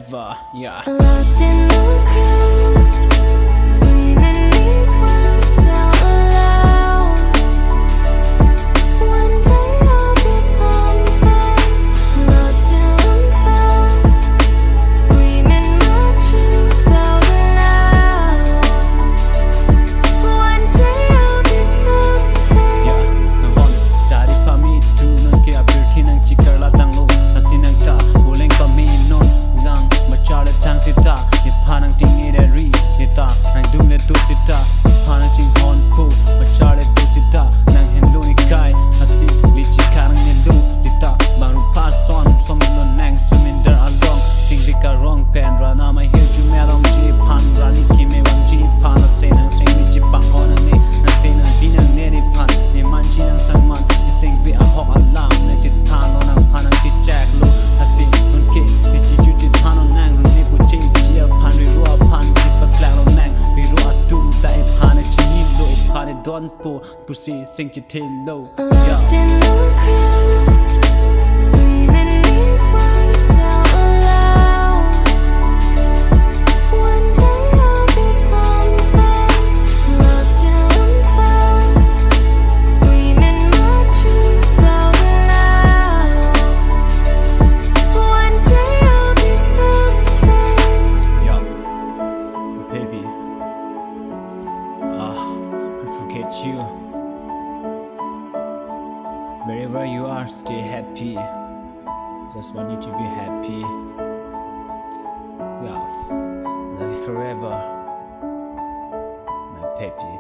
forever. Yeah. Lost in the crowd, screaming these words out loud. One day I'll be something, lost till I'm found, screaming my truth out loud. One day I'll be something. Yeah. Navon cari pamitu nun kaya birki nang cikar latang lu nasi nang ta boleh kami non ngang macam tang sita ni panang tinggi dari nita nang dung le tu sita panang cing hon pu macam tu sita nang hendu ni kai nasi lici karang ni lu dita baru pason somin nang seminder along sing dika wrong pen rana mai hiu ju melong ji pan rani kime wang ji pan se nang sing ni ji pa on ni nang se nang binang ne ni pan ni manji nang sang man ni sing bi a hok alam ne ji tan lo nang panang ji jack lu nasi nun ke ni ji ju ji tan on nang ni bu ji ji pan ri ro pan ji pa klang lo nang ri ro atu dai pan ji ni lo pan don pu pusi sing ji te lo Lost in the crowd, screaming these words out loud. One day I'll be something, lost till I'm found, screaming my truth out loud. One day I'll be something. Yo, baby, can't forget you. Wherever you are, stay happy. Just want you to be happy. Yeah, love you forever, my baby.